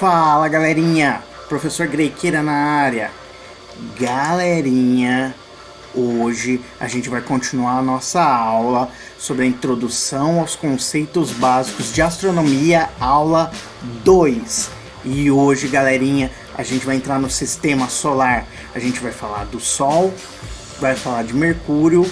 Fala galerinha, professor Grequeira na área. Galerinha, hoje a gente vai continuar a nossa aula sobre a introdução aos conceitos básicos de astronomia, aula 2. E hoje, galerinha, a gente vai entrar no sistema solar. A gente vai falar do Sol, vai falar de Mercúrio,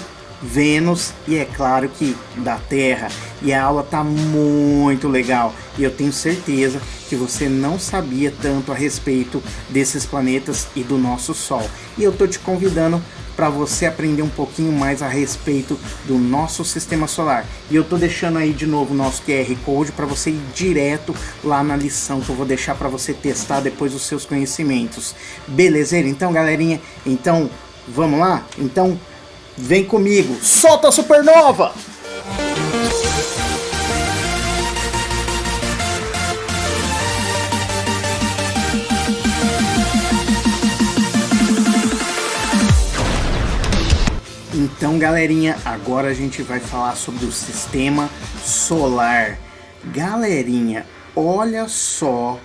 Vênus e é claro que da Terra. E a aula tá muito legal e eu tenho certeza que você não sabia tanto a respeito desses planetas e do nosso Sol. E eu tô te convidando para você aprender um pouquinho mais a respeito do nosso sistema solar. E eu tô deixando aí de novo o nosso QR Code para você ir direto lá na lição que eu vou deixar para você testar depois os seus conhecimentos. Belezeira? Então, galerinha, então vamos lá? Então vem comigo, solta a supernova! Então, galerinha, agora a gente vai falar sobre o sistema solar. Galerinha, olha só,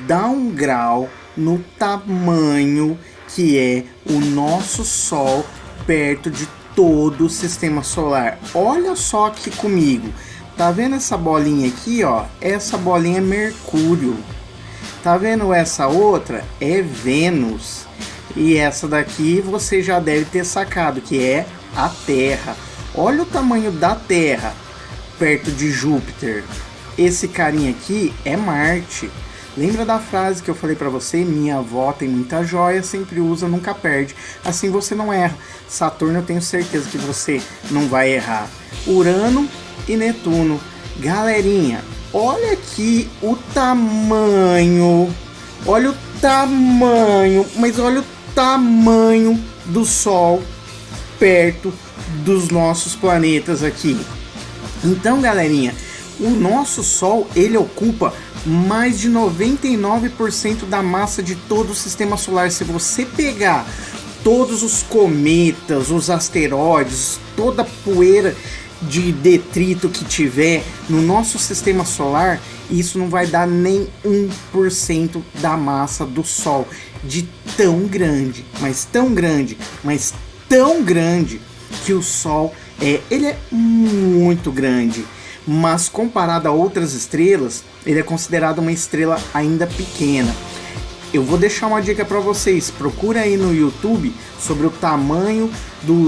dá um grau no tamanho que é o nosso Sol perto de todo o sistema solar. Olha só aqui comigo. Tá vendo essa bolinha aqui, ó? Essa bolinha é Mercúrio. Tá vendo essa outra? É Vênus. E essa daqui você já deve ter sacado, que é a Terra. Olha o tamanho da Terra perto de Júpiter. Esse carinha aqui é Marte. Lembra da frase que eu falei pra você? Minha avó tem muita joia, sempre usa, nunca perde. Assim você não erra. Saturno eu tenho certeza que você não vai errar. Urano e Netuno. Galerinha, olha aqui o tamanho. Olha o tamanho, mas olha o tamanho do Sol perto dos nossos planetas aqui. Então, galerinha, o nosso Sol, ele ocupa mais de 99% da massa de todo o sistema solar. Se você pegar todos os cometas, os asteroides, toda a poeira de detrito que tiver no nosso sistema solar, isso não vai dar nem 1% da massa do Sol, de tão grande, mas tão grande, mas tão grande que o Sol ele é muito grande, mas comparado a outras estrelas, ele é considerado uma estrela ainda pequena. Eu vou deixar uma dica para vocês, procura aí no YouTube sobre o tamanho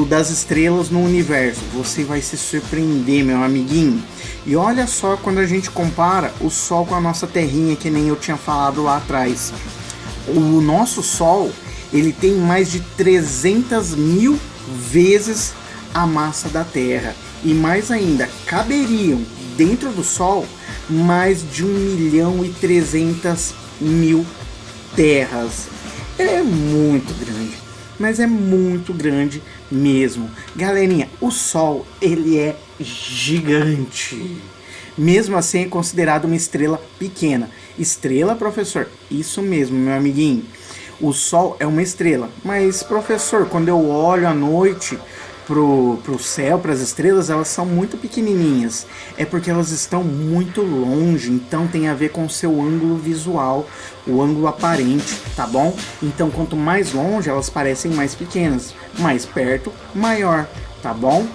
das estrelas no universo, você vai se surpreender, meu amiguinho. E olha só quando a gente compara o Sol com a nossa terrinha, que nem eu tinha falado lá atrás. O nosso Sol, ele tem mais de 300 mil vezes a massa da Terra. E mais ainda, caberiam dentro do Sol mais de 1.300.000 terras. É muito grande, mas é muito grande mesmo. Galerinha, o Sol, ele é gigante. Mesmo assim, é considerado uma estrela pequena. Estrela, professor? Isso mesmo, meu amiguinho. O Sol é uma estrela. Mas, professor, quando eu olho à noite pro céu, para as estrelas, elas são muito pequenininhas. É porque elas estão muito longe, então tem a ver com o seu ângulo visual, o ângulo aparente, tá bom? Então, quanto mais longe, elas parecem mais pequenas. Mais perto, maior, tá bom?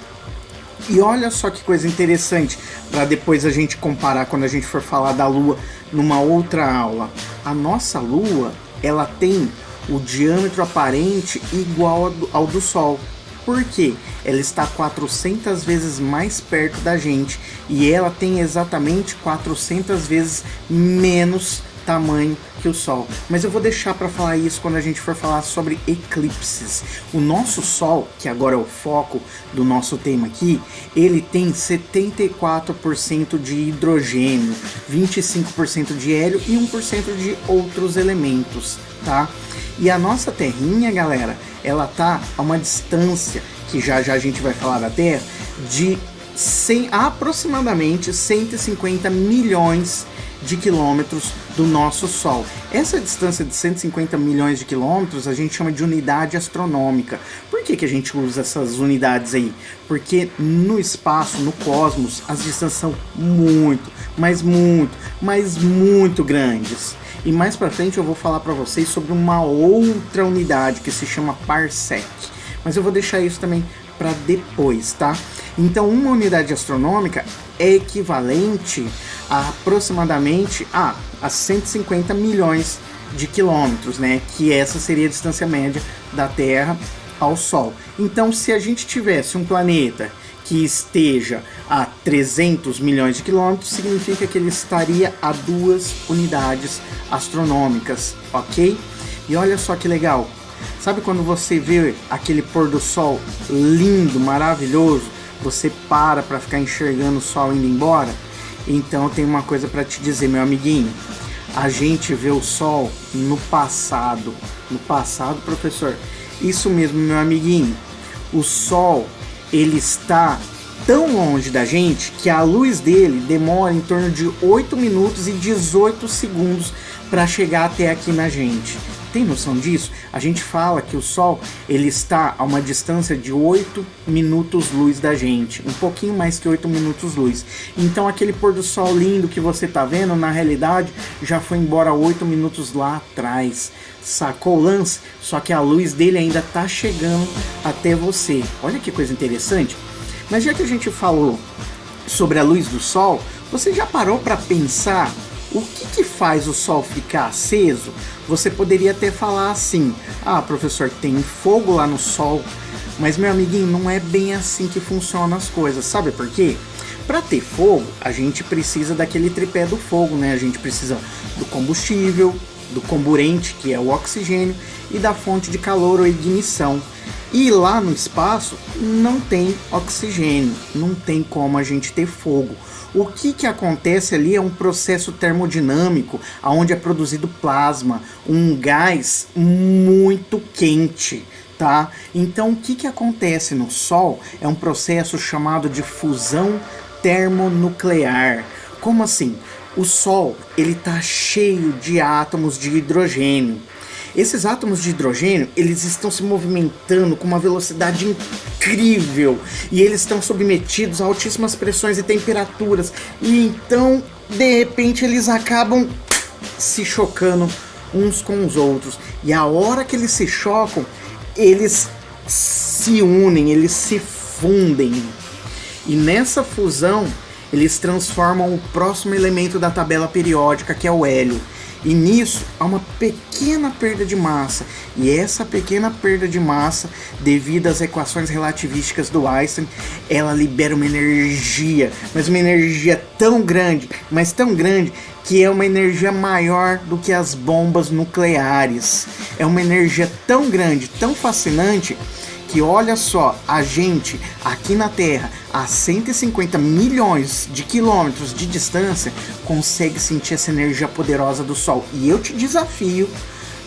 E olha só que coisa interessante, para depois a gente comparar quando a gente for falar da Lua numa outra aula. A nossa Lua, ela tem o diâmetro aparente igual ao do Sol. Por quê? Ela está 400 vezes mais perto da gente e ela tem exatamente 400 vezes menos tamanho que o Sol. Mas eu vou deixar para falar isso quando a gente for falar sobre eclipses. O nosso Sol, que agora é o foco do nosso tema aqui, ele tem 74% de hidrogênio, 25% de hélio e 1% de outros elementos, tá? E a nossa terrinha, galera, ela tá a uma distância, que já a gente vai falar da Terra, de aproximadamente 150 milhões de quilômetros do nosso Sol. Essa distância de 150 milhões de quilômetros a gente chama de unidade astronômica. Por que a gente usa essas unidades aí? Porque no espaço, no cosmos, as distâncias são muito, mas muito grandes. E mais pra frente eu vou falar para vocês sobre uma outra unidade que se chama parsec. Mas eu vou deixar isso também para depois, tá? Então, uma unidade astronômica é equivalente a aproximadamente a 150 milhões de quilômetros, né? Que essa seria a distância média da Terra ao Sol. Então, se a gente tivesse um planeta que esteja a 300 milhões de quilômetros, significa que ele estaria a 2 unidades astronômicas, ok? E olha só que legal. Sabe quando você vê aquele pôr do sol lindo, maravilhoso, você para ficar enxergando o sol indo embora? Então tem uma coisa para te dizer, meu amiguinho. A gente vê o sol no passado. No passado, professor? Isso mesmo, meu amiguinho. O sol, ele está tão longe da gente que a luz dele demora em torno de 8 minutos e 18 segundos para chegar até aqui na gente. Tem noção disso? A gente fala que o Sol ele está a uma distância de 8 minutos luz da gente, um pouquinho mais que 8 minutos luz. Então aquele pôr do sol lindo que você está vendo, na realidade já foi embora 8 minutos lá atrás. Sacou o lance? Só que a luz dele ainda está chegando até você. Olha que coisa interessante. Mas já que a gente falou sobre a luz do Sol, você já parou para pensar o que faz o Sol ficar aceso? Você poderia até falar assim: ah, professor, tem fogo lá no Sol. Mas, meu amiguinho, não é bem assim que funcionam as coisas. Sabe por quê? Para ter fogo, a gente precisa daquele tripé do fogo, né? A gente precisa do combustível, do comburente, que é o oxigênio, e da fonte de calor ou ignição. E lá no espaço não tem oxigênio, não tem como a gente ter fogo. O que acontece ali é um processo termodinâmico, onde é produzido plasma, um gás muito quente, tá? Então o que acontece no Sol é um processo chamado de fusão termonuclear. Como assim? O Sol ele tá cheio de átomos de hidrogênio. Esses átomos de hidrogênio, eles estão se movimentando com uma velocidade incrível e eles estão submetidos a altíssimas pressões e temperaturas. E então, de repente, eles acabam se chocando uns com os outros. E a hora que eles se chocam, eles se unem, eles se fundem. E nessa fusão, eles transformam o próximo elemento da tabela periódica, que é o hélio. E nisso há uma pequena perda de massa. E essa pequena perda de massa, devido às equações relativísticas do Einstein, ela libera uma energia. Mas uma energia tão grande, mas tão grande, que é uma energia maior do que as bombas nucleares. É uma energia tão grande, tão fascinante, que olha só, a gente aqui na Terra, a 150 milhões de quilômetros de distância, consegue sentir essa energia poderosa do Sol. E eu te desafio,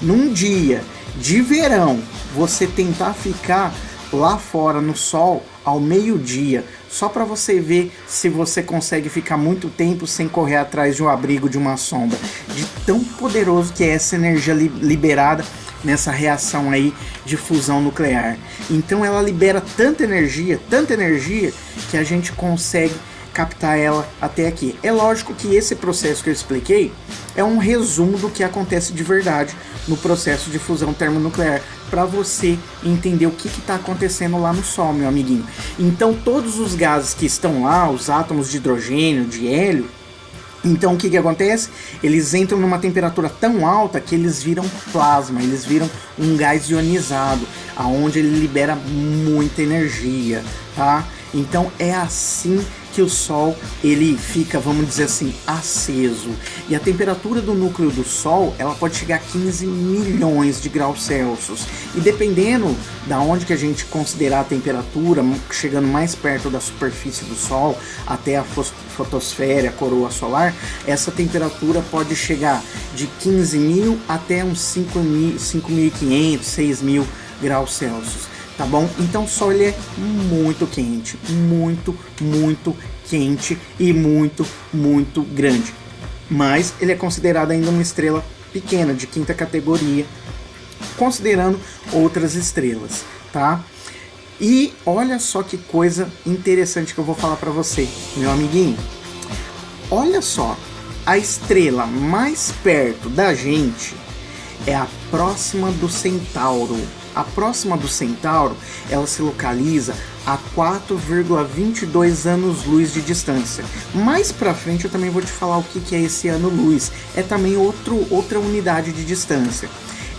num dia de verão, você tentar ficar lá fora no Sol ao meio-dia, só para você ver se você consegue ficar muito tempo sem correr atrás de um abrigo, de uma sombra, de tão poderoso que é essa energia liberada nessa reação aí de fusão nuclear. Então ela libera tanta energia, que a gente consegue captar ela até aqui. É lógico que esse processo que eu expliquei é um resumo do que acontece de verdade no processo de fusão termonuclear, para você entender o que está acontecendo lá no Sol, meu amiguinho. Então todos os gases que estão lá, os átomos de hidrogênio, de hélio, então o que acontece? Eles entram numa temperatura tão alta que eles viram plasma, eles viram um gás ionizado, aonde ele libera muita energia, tá? Então é assim que o Sol ele fica, vamos dizer assim, aceso. E a temperatura do núcleo do Sol, ela pode chegar a 15 milhões de graus Celsius. E dependendo da onde que a gente considerar a temperatura, chegando mais perto da superfície do Sol, até a fotosfera, a coroa solar, essa temperatura pode chegar de 15 mil até uns 5.500, 6.000 graus Celsius. Tá bom? Então o Sol ele é muito quente, muito quente e muito grande. mas ele é considerado ainda uma estrela pequena, de quinta categoria, considerando outras estrelas, tá? E olha só que coisa interessante que eu vou falar para você, meu amiguinho. Olha só, a estrela mais perto da gente é a Próxima do Centauro. A Próxima do Centauro, ela se localiza a 4,22 anos-luz de distância. Mais pra frente eu também vou te falar o que é esse ano-luz. É também outra unidade de distância.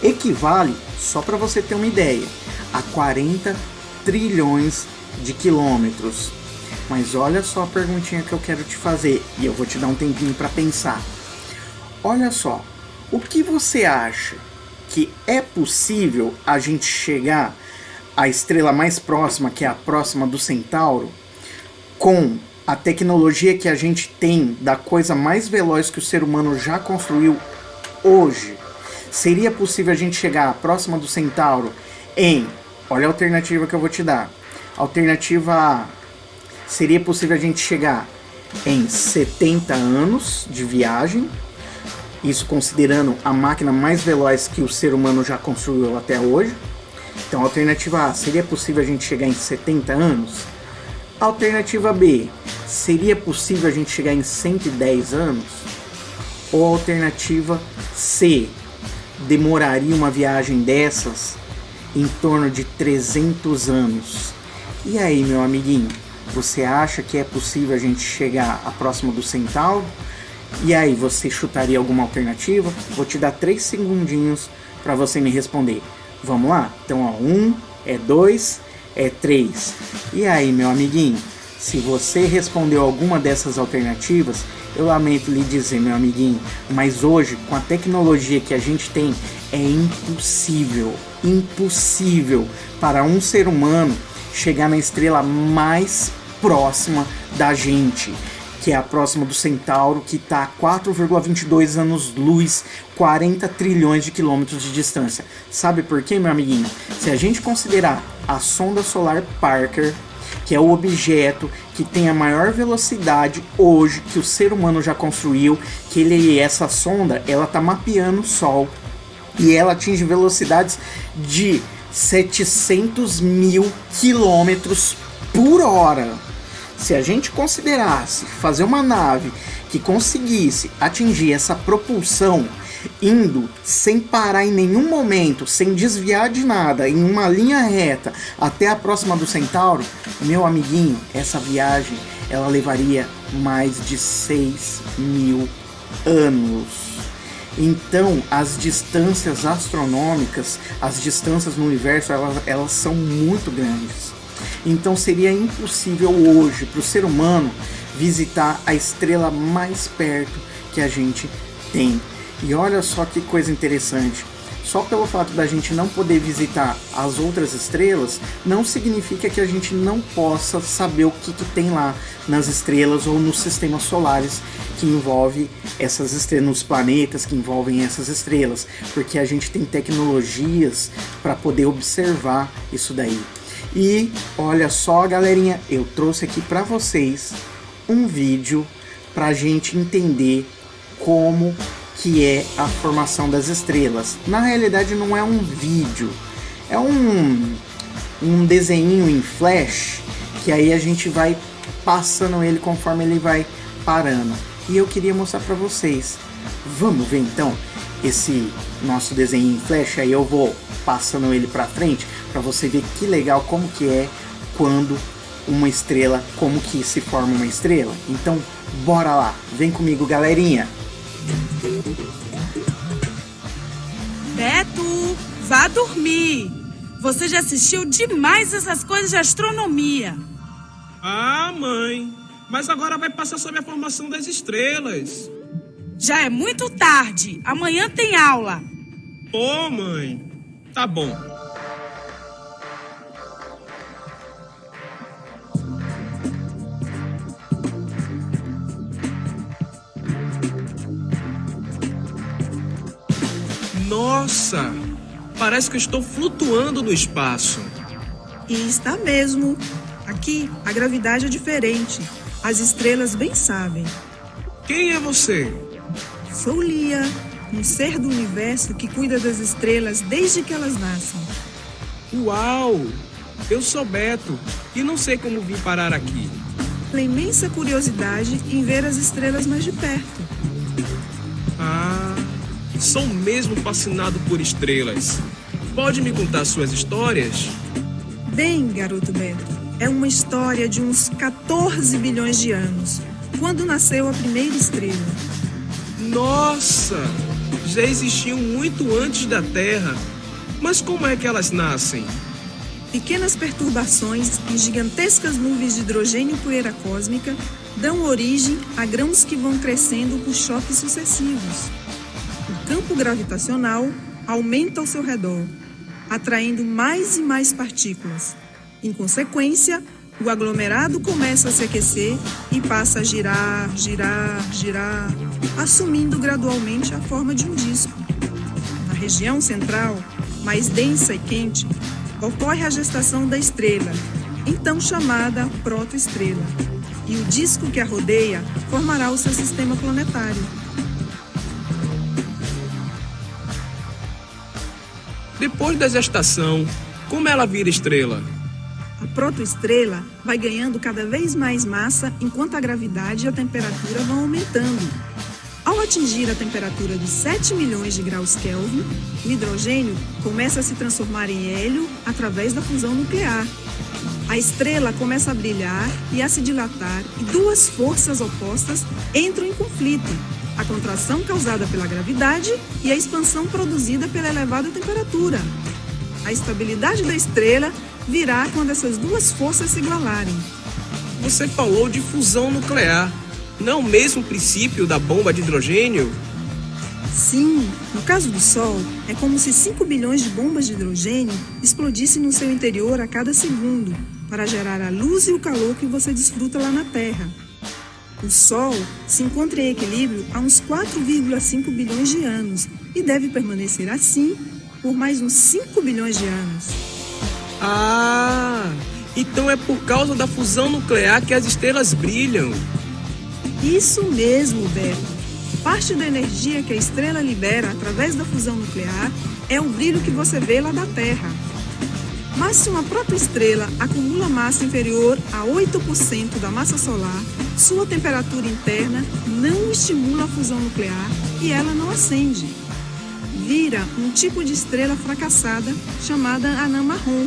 Equivale, só para você ter uma ideia, a 40 trilhões de quilômetros. Mas olha só a perguntinha que eu quero te fazer, e eu vou te dar um tempinho para pensar. Olha só, o que você acha que é possível a gente chegar à estrela mais próxima, que é a Próxima do Centauro, com a tecnologia que a gente tem da coisa mais veloz que o ser humano já construiu hoje? Seria possível a gente chegar à Próxima do Centauro em... Olha a alternativa que eu vou te dar. Alternativa A. Seria possível a gente chegar em 70 anos de viagem. Isso considerando a máquina mais veloz que o ser humano já construiu até hoje. Então, alternativa A. Seria possível a gente chegar em 70 anos? Alternativa B. Seria possível a gente chegar em 110 anos? Ou alternativa C. Demoraria uma viagem dessas em torno de 300 anos. E aí, meu amiguinho, você acha que é possível a gente chegar à Próxima do Centauro? E aí, você chutaria alguma alternativa? Vou te dar 3 segundinhos para você me responder. Vamos lá? Então, ó, 1, 2, 3. E aí, meu amiguinho, se você respondeu alguma dessas alternativas, eu lamento lhe dizer, meu amiguinho, mas hoje, com a tecnologia que a gente tem, é impossível para um ser humano chegar na estrela mais próxima da gente, que é a Próxima do Centauro, que está a 4,22 anos-luz, 40 trilhões de quilômetros de distância. Sabe por quê, meu amiguinho? Se a gente considerar a sonda solar Parker, que é o objeto que tem a maior velocidade hoje que o ser humano já construiu, essa sonda, ela está mapeando o Sol e ela atinge velocidades de 700 mil quilômetros por hora. Se a gente considerasse fazer uma nave que conseguisse atingir essa propulsão indo sem parar em nenhum momento, sem desviar de nada, em uma linha reta até a Próxima do Centauro, meu amiguinho, essa viagem ela levaria mais de 6 mil anos. Então, as distâncias astronômicas, as distâncias no universo, elas são muito grandes. Então, seria impossível hoje para o ser humano visitar a estrela mais perto que a gente tem. E olha só que coisa interessante. Só pelo fato da gente não poder visitar as outras estrelas, não significa que a gente não possa saber o que tem lá nas estrelas ou nos sistemas solares que envolve essas estrelas, nos planetas que envolvem essas estrelas, porque a gente tem tecnologias para poder observar isso daí. E olha só, galerinha, eu trouxe aqui para vocês um vídeo para a gente entender como que é a formação das estrelas. Na realidade não é um vídeo, é um desenho em flash, que aí a gente vai passando ele conforme ele vai parando. E eu queria mostrar para vocês. Vamos ver então esse nosso desenho em flash, aí eu vou passando ele para frente para você ver que legal como que é quando uma estrela, como que se forma uma estrela. Então bora lá, vem comigo, galerinha. Beto, vá dormir. Você já assistiu demais essas coisas de astronomia. Ah, mãe, mas agora vai passar sobre a formação das estrelas. Já é muito tarde. Amanhã tem aula. Pô, mãe, tá bom. Nossa, parece que eu estou flutuando no espaço. E está mesmo. Aqui, a gravidade é diferente. As estrelas bem sabem. Quem é você? Sou Lia, um ser do universo que cuida das estrelas desde que elas nascem. Uau! Eu sou Beto e não sei como vim parar aqui. Pela imensa curiosidade em ver as estrelas mais de perto. Ah, sou mesmo fascinado por estrelas. Pode me contar suas histórias? Bem, garoto Beto, é uma história de uns 14 bilhões de anos, quando nasceu a primeira estrela. Nossa! Já existiam muito antes da Terra. Mas como é que elas nascem? Pequenas perturbações em gigantescas nuvens de hidrogênio e poeira cósmica dão origem a grãos que vão crescendo por choques sucessivos. O campo gravitacional aumenta ao seu redor, atraindo mais e mais partículas. Em consequência, o aglomerado começa a se aquecer e passa a girar, assumindo gradualmente a forma de um disco. Na região central, mais densa e quente, ocorre a gestação da estrela, então chamada protoestrela, e o disco que a rodeia formará o seu sistema planetário. Depois da gestação, como ela vira estrela? A protoestrela vai ganhando cada vez mais massa enquanto a gravidade e a temperatura vão aumentando. Ao atingir a temperatura de 7 milhões de graus Kelvin, o hidrogênio começa a se transformar em hélio através da fusão nuclear. A estrela começa a brilhar e a se dilatar e duas forças opostas entram em conflito: a contração causada pela gravidade e a expansão produzida pela elevada temperatura. A estabilidade da estrela virá quando essas duas forças se igualarem. Você falou de fusão nuclear. Não é o mesmo princípio da bomba de hidrogênio? Sim, no caso do Sol, é como se 5 bilhões de bombas de hidrogênio explodissem no seu interior a cada segundo, para gerar a luz e o calor que você desfruta lá na Terra. O Sol se encontra em equilíbrio há uns 4,5 bilhões de anos e deve permanecer assim por mais uns 5 bilhões de anos. Ah, então é por causa da fusão nuclear que as estrelas brilham. Isso mesmo, Beto. Parte da energia que a estrela libera através da fusão nuclear é o brilho que você vê lá da Terra. Mas se uma protoestrela acumula massa inferior a 8% da massa solar, sua temperatura interna não estimula a fusão nuclear e ela não acende. Vira um tipo de estrela fracassada chamada anã marrom,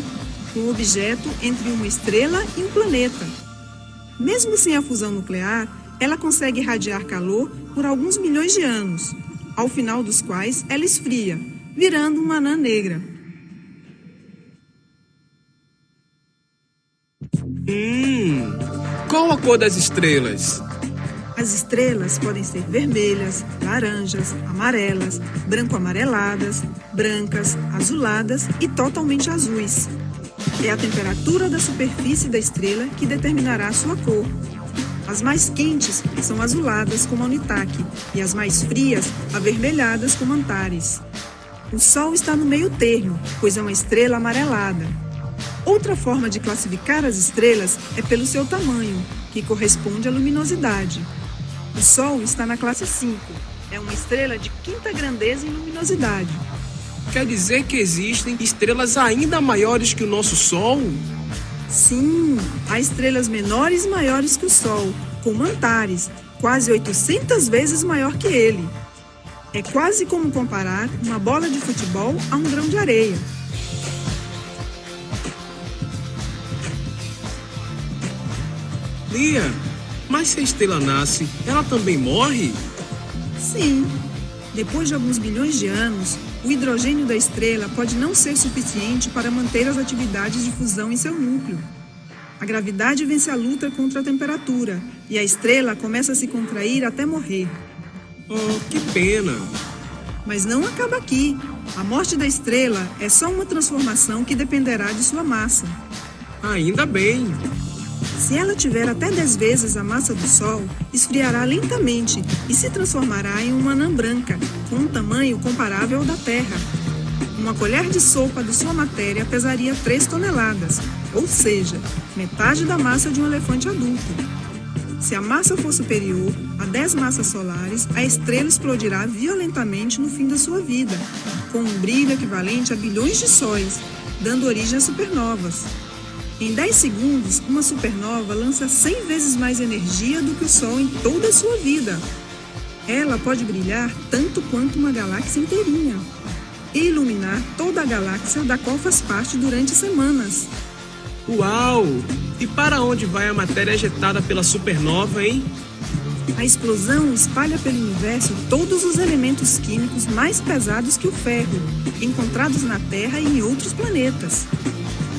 um objeto entre uma estrela e um planeta. Mesmo sem a fusão nuclear, ela consegue irradiar calor por alguns milhões de anos, ao final dos quais ela esfria, virando uma anã negra. Qual a cor das estrelas? As estrelas podem ser vermelhas, laranjas, amarelas, branco-amareladas, brancas, azuladas e totalmente azuis. É a temperatura da superfície da estrela que determinará a sua cor. As mais quentes são azuladas, como a Unitaque, e as mais frias, avermelhadas, como Antares. O Sol está no meio termo, pois é uma estrela amarelada. Outra forma de classificar as estrelas é pelo seu tamanho, que corresponde à luminosidade. O Sol está na classe 5, é uma estrela de quinta grandeza em luminosidade. Quer dizer que existem estrelas ainda maiores que o nosso Sol? Sim, há estrelas menores e maiores que o Sol, como Antares, quase 800 vezes maior que ele. É quase como comparar uma bola de futebol a um grão de areia. Lia, mas se a estrela nasce, ela também morre? Sim. Depois de alguns bilhões de anos, o hidrogênio da estrela pode não ser suficiente para manter as atividades de fusão em seu núcleo. A gravidade vence a luta contra a temperatura e a estrela começa a se contrair até morrer. Oh, que pena! Mas não acaba aqui. A morte da estrela é só uma transformação que dependerá de sua massa. Ainda bem! Se ela tiver até 10 vezes a massa do Sol, esfriará lentamente e se transformará em uma anã branca, com um tamanho comparável ao da Terra. Uma colher de sopa de sua matéria pesaria 3 toneladas, ou seja, metade da massa de um elefante adulto. Se a massa for superior a 10 massas solares, a estrela explodirá violentamente no fim da sua vida, com um brilho equivalente a bilhões de sóis, dando origem a supernovas. Em 10 segundos, uma supernova lança 100 vezes mais energia do que o Sol em toda a sua vida. Ela pode brilhar tanto quanto uma galáxia inteirinha e iluminar toda a galáxia da qual faz parte durante semanas. Uau! E para onde vai a matéria ejetada pela supernova, hein? A explosão espalha pelo universo todos os elementos químicos mais pesados que o ferro, encontrados na Terra e em outros planetas.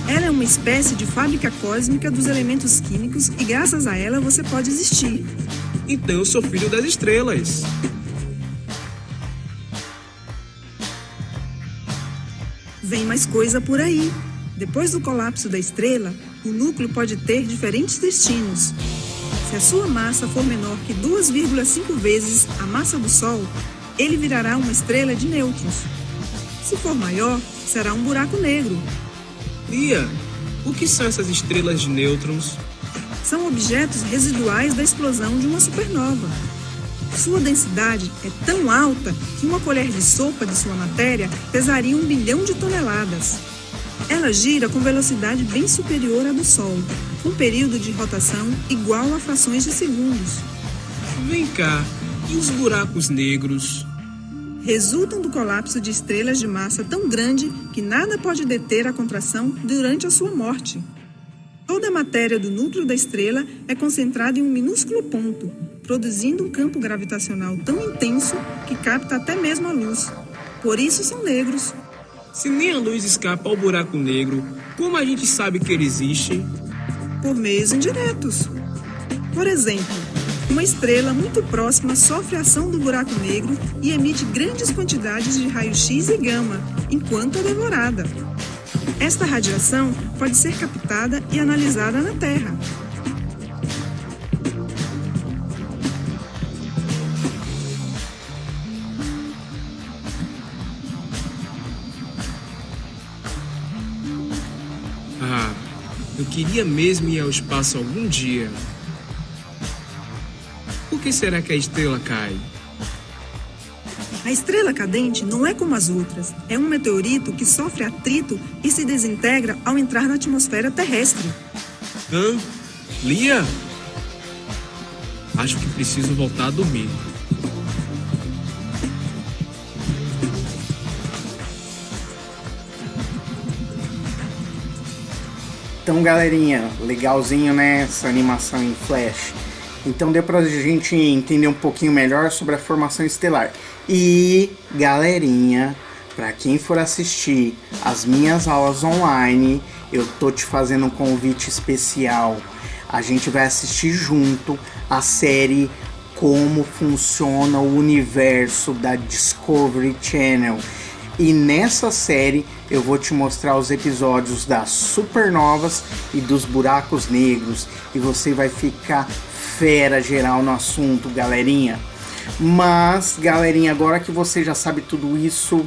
Ela é uma espécie de fábrica cósmica dos elementos químicos e graças a ela você pode existir. Então eu sou filho das estrelas. Vem mais coisa por aí. Depois do colapso da estrela, o núcleo pode ter diferentes destinos. Se a sua massa for menor que 2,5 vezes a massa do Sol, ele virará uma estrela de nêutrons. Se for maior, será um buraco negro. Lia, o que são essas estrelas de nêutrons? São objetos residuais da explosão de uma supernova. Sua densidade é tão alta que uma colher de sopa de sua matéria pesaria 1 bilhão de toneladas. Ela gira com velocidade bem superior à do Sol, com um período de rotação igual a frações de segundos. Vem cá, e os buracos negros? Resultam do colapso de estrelas de massa tão grande que nada pode deter a contração durante a sua morte. Toda a matéria do núcleo da estrela é concentrada em um minúsculo ponto, produzindo um campo gravitacional tão intenso que capta até mesmo a luz. Por isso são negros. Se nem a luz escapa ao buraco negro, como a gente sabe que ele existe? Por meios indiretos. Por exemplo, uma estrela muito próxima sofre a ação do buraco negro e emite grandes quantidades de raio-x e gama, enquanto é devorada. Esta radiação pode ser captada e analisada na Terra. Ah, eu queria mesmo ir ao espaço algum dia. Por que será que a estrela cai? A estrela cadente não é como as outras. É um meteorito que sofre atrito e se desintegra ao entrar na atmosfera terrestre. Hã? Lia? Acho que preciso voltar a dormir. Então, galerinha, legalzinho, né, essa animação em flash. Então deu pra gente entender um pouquinho melhor sobre a formação estelar. E, galerinha, pra quem for assistir as minhas aulas online, eu tô te fazendo um convite especial. A gente vai assistir junto a série Como Funciona o Universo da Discovery Channel. E nessa série eu vou te mostrar os episódios das supernovas e dos buracos negros. E você vai ficar fera geral no assunto, galerinha. Mas, galerinha, agora que você já sabe tudo isso,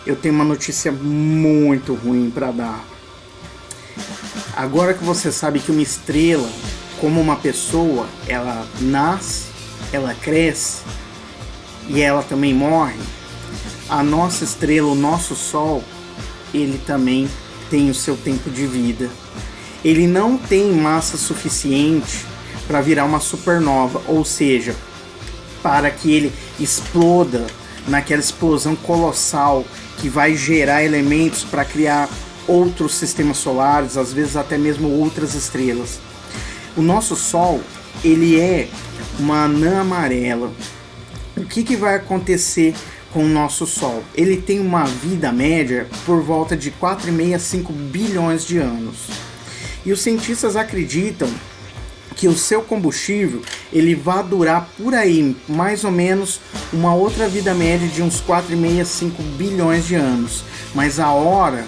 eu tenho uma notícia muito ruim para dar. Agora que você sabe que uma estrela, como uma pessoa, ela nasce, ela cresce e ela também morre, a nossa estrela, o nosso Sol, ele também tem o seu tempo de vida. Ele não tem massa suficiente para virar uma supernova, ou seja, para que ele exploda naquela explosão colossal que vai gerar elementos para criar outros sistemas solares, às vezes até mesmo outras estrelas. O nosso Sol, ele é uma anã amarela. O que vai acontecer com o nosso Sol? Ele tem uma vida média por volta de 4,5 a 5 bilhões de anos. E os cientistas acreditam que o seu combustível ele vai durar por aí mais ou menos uma outra vida média de uns 4,5 a 5 bilhões de anos. Mas a hora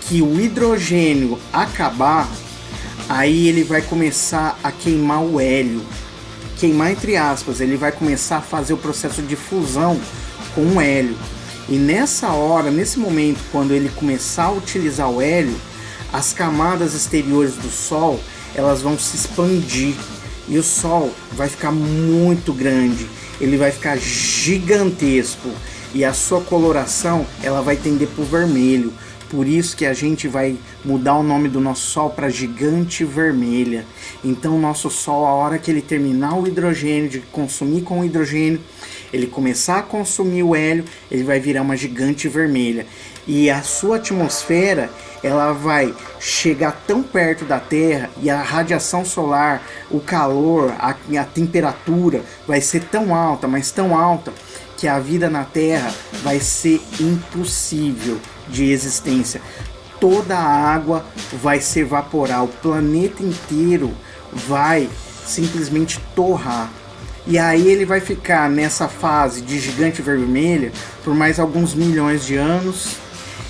que o hidrogênio acabar, aí ele vai começar a queimar o hélio. Queimar entre aspas, ele vai começar a fazer o processo de fusão com o hélio. E nessa hora, nesse momento, quando ele começar a utilizar o hélio, as camadas exteriores do Sol, elas vão se expandir e o Sol vai ficar muito grande, ele vai ficar gigantesco e a sua coloração ela vai tender para o vermelho. Por isso que a gente vai mudar o nome do nosso Sol para gigante vermelha. Então o nosso Sol, a hora que ele terminar o hidrogênio, de consumir com o hidrogênio, ele começar a consumir o hélio, ele vai virar uma gigante vermelha. E a sua atmosfera, ela vai chegar tão perto da Terra e a radiação solar, o calor, a temperatura vai ser tão alta, mas tão alta, que a vida na Terra vai ser impossível de existência. Toda a água vai se evaporar, o planeta inteiro vai simplesmente torrar. E aí ele vai ficar nessa fase de gigante vermelha por mais alguns milhões de anos.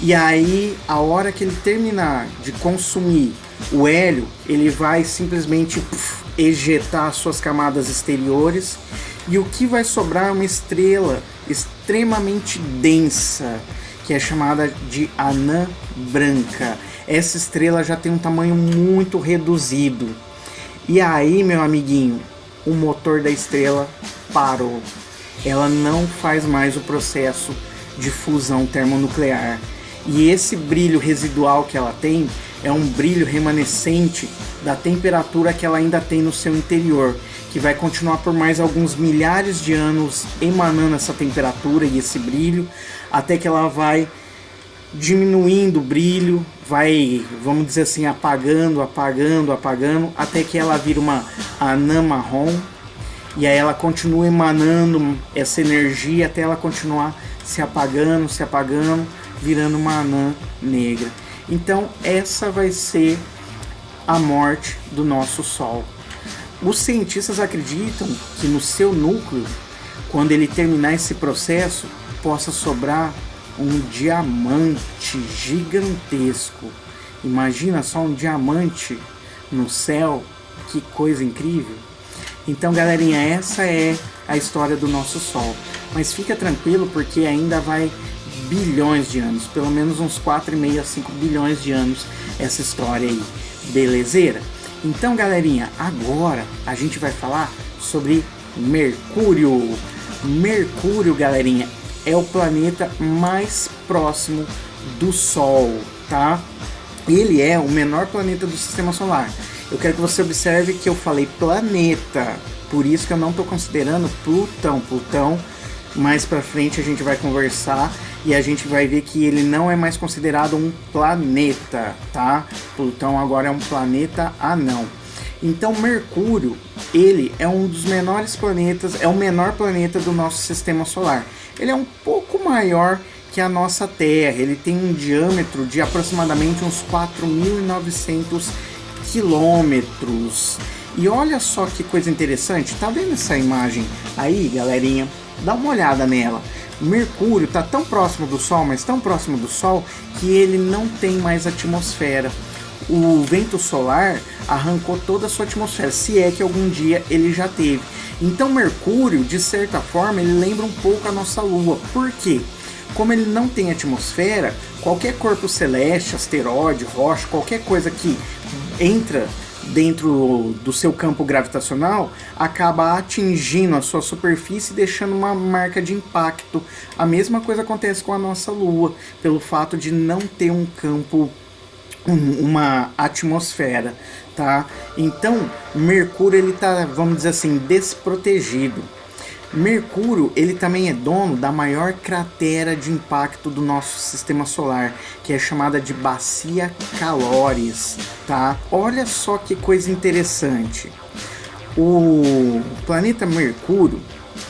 E aí, a hora que ele terminar de consumir o hélio, ele vai simplesmente ejetar suas camadas exteriores. E o que vai sobrar é uma estrela extremamente densa, que é chamada de anã branca. Essa estrela já tem um tamanho muito reduzido. E aí, meu amiguinho, o motor da estrela parou. Ela não faz mais o processo de fusão termonuclear. E esse brilho residual que ela tem é um brilho remanescente da temperatura que ela ainda tem no seu interior, que vai continuar por mais alguns milhares de anos emanando essa temperatura e esse brilho, até que ela vai diminuindo o brilho, vai, vamos dizer assim, apagando, até que ela vira uma anã marrom, e aí ela continua emanando essa energia até ela continuar se apagando, virando uma anã negra. Então essa vai ser a morte do nosso Sol. Os cientistas acreditam que no seu núcleo, quando ele terminar esse processo, possa sobrar um diamante gigantesco. Imagina só um diamante no céu, que coisa incrível. Então, galerinha, essa é a história do nosso Sol. Mas fica tranquilo, porque ainda vai bilhões de anos, pelo menos uns 4,5 a 5 bilhões de anos essa história aí, belezeira? Então, galerinha, agora a gente vai falar sobre Mercúrio. Mercúrio, galerinha, é o planeta mais próximo do Sol, tá? Ele é o menor planeta do Sistema Solar. Eu quero que você observe que eu falei planeta, por isso que eu não estou considerando Plutão. Plutão, mais pra frente a gente vai conversar e a gente vai ver que ele não é mais considerado um planeta, tá? Plutão agora é um planeta anão. Então Mercúrio, ele é um dos menores planetas, é o menor planeta do nosso Sistema Solar. Ele é um pouco maior que a nossa Terra, ele tem um diâmetro de aproximadamente uns 4.900 quilômetros. E olha só que coisa interessante, tá vendo essa imagem aí, galerinha? Dá uma olhada nela. Mercúrio está tão próximo do Sol, mas tão próximo do Sol, que ele não tem mais atmosfera. O vento solar arrancou toda a sua atmosfera, se é que algum dia ele já teve. Então Mercúrio, de certa forma, ele lembra um pouco a nossa Lua. Por quê? Como ele não tem atmosfera, qualquer corpo celeste, asteroide, rocha, qualquer coisa que entra dentro do seu campo gravitacional acaba atingindo a sua superfície e deixando uma marca de impacto. A mesma coisa acontece com a nossa Lua, pelo fato de não ter um campo, uma atmosfera, tá? Então Mercúrio, ele tá, vamos dizer assim, desprotegido. Mercúrio, ele também é dono da maior cratera de impacto do nosso Sistema Solar, que é chamada de Bacia Caloris, tá? Olha só que coisa interessante. O planeta Mercúrio,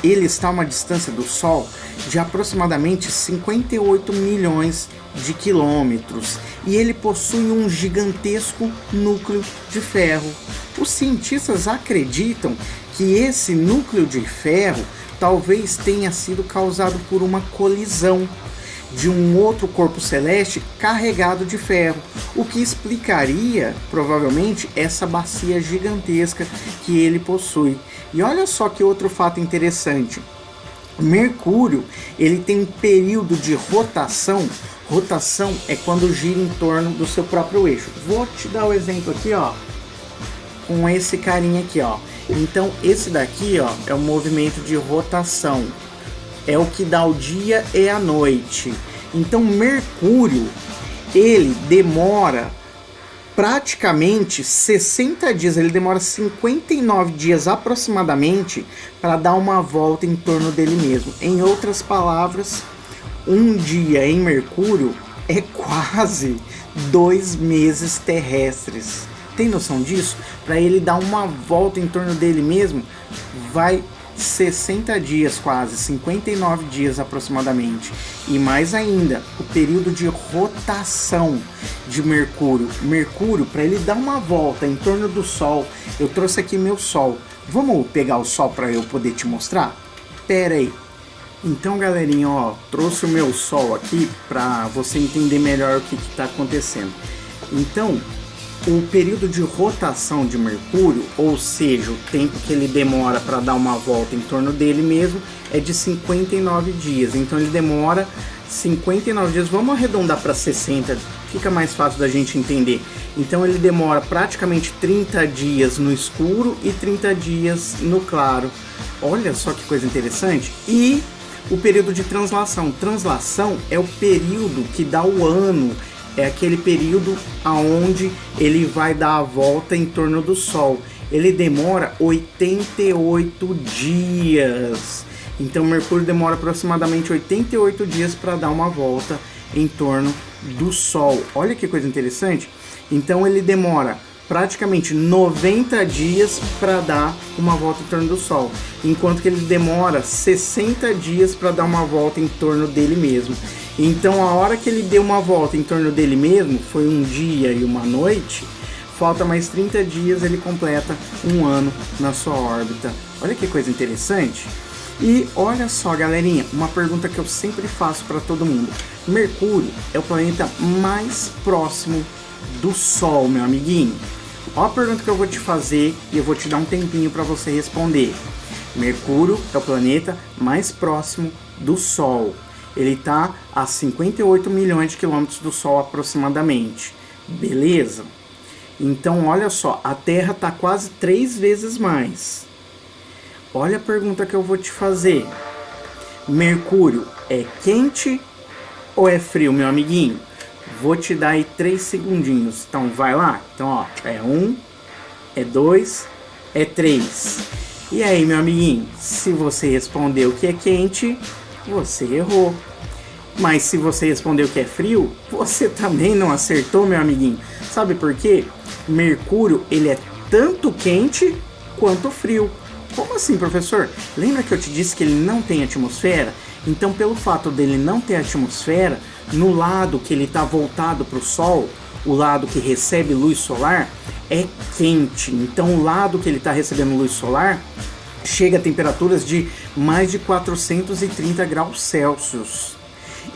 ele está a uma distância do Sol de aproximadamente 58 milhões de quilômetros e ele possui um gigantesco núcleo de ferro. Os cientistas acreditam que esse núcleo de ferro talvez tenha sido causado por uma colisão de um outro corpo celeste carregado de ferro, o que explicaria provavelmente essa bacia gigantesca que ele possui. E olha só que outro fato interessante. Mercúrio, ele tem um período de rotação. Rotação é quando gira em torno do seu próprio eixo. Vou te dar o exemplo aqui, ó, com esse carinha aqui, ó. Então esse daqui, ó, é o movimento de rotação. É o que dá o dia e a noite. Então Mercúrio, ele demora praticamente 60 dias, ele demora 59 dias aproximadamente para dar uma volta em torno dele mesmo. Em outras palavras, um dia em Mercúrio é quase 2 meses terrestres. Tem noção disso? Para ele dar uma volta em torno dele mesmo, vai 60 dias quase, 59 dias aproximadamente. E mais ainda, o período de rotação de Mercúrio. Mercúrio, para ele dar uma volta em torno do Sol, eu trouxe aqui meu Sol. Vamos pegar o Sol para eu poder te mostrar? Pera aí. Então, galerinha, ó, trouxe o meu Sol aqui para você entender melhor o que está acontecendo. Então, o período de rotação de Mercúrio, ou seja, o tempo que ele demora para dar uma volta em torno dele mesmo, é de 59 dias. Então ele demora 59 dias, vamos arredondar para 60, fica mais fácil da gente entender. Então ele demora praticamente 30 dias no escuro e 30 dias no claro. Olha só que coisa interessante. E o período de translação. Translação é o período que dá o ano. É aquele período aonde ele vai dar a volta em torno do Sol. Ele demora 88 dias. Então Mercúrio demora aproximadamente 88 dias para dar uma volta em torno do Sol. Olha que coisa interessante. Então ele demora praticamente 90 dias para dar uma volta em torno do Sol, enquanto que ele demora 60 dias para dar uma volta em torno dele mesmo. Então a hora que ele deu uma volta em torno dele mesmo, foi um dia e uma noite, falta mais 30 dias, ele completa um ano na sua órbita. Olha que coisa interessante. E olha só, galerinha, uma pergunta que eu sempre faço para todo mundo. Mercúrio é o planeta mais próximo do Sol, meu amiguinho. Olha a pergunta que eu vou te fazer e eu vou te dar um tempinho para você responder. Mercúrio é o planeta mais próximo do Sol. Ele está a 58 milhões de quilômetros do Sol aproximadamente. Beleza? Então olha só, a Terra está quase 3 vezes mais. Olha a pergunta que eu vou te fazer. Mercúrio é quente ou é frio, meu amiguinho? Vou te dar aí 3 segundinhos. Então vai lá. Então ó, é 1, é 2, é 3. E aí, meu amiguinho? Se você respondeu que é quente, você errou. Mas se você respondeu que é frio, você também não acertou, meu amiguinho. Sabe por quê? Mercúrio, ele é tanto quente quanto frio. Como assim, professor? Lembra que eu te disse que ele não tem atmosfera? Então, pelo fato dele não ter atmosfera, no lado que ele está voltado para o Sol, o lado que recebe luz solar, é quente. Então, o lado que ele está recebendo luz solar chega a temperaturas de mais de 430 graus Celsius.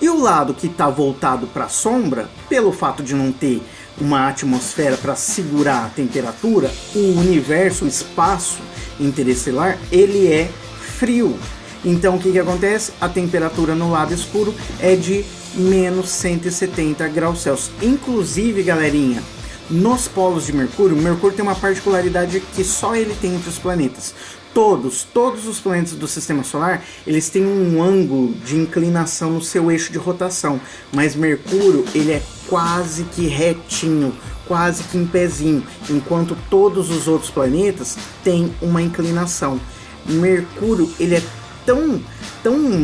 E o lado que está voltado para a sombra, pelo fato de não ter uma atmosfera para segurar a temperatura, o universo, o espaço interestelar, ele é frio. Então o que acontece? A temperatura no lado escuro é de menos 170 graus Celsius. Inclusive, galerinha, nos polos de Mercúrio, Mercúrio tem uma particularidade que só ele tem entre os planetas. Todos os planetas do Sistema Solar, eles têm um ângulo de inclinação no seu eixo de rotação, mas Mercúrio, ele é quase que retinho, quase que em pezinho, enquanto todos os outros planetas têm uma inclinação. Mercúrio, ele é tão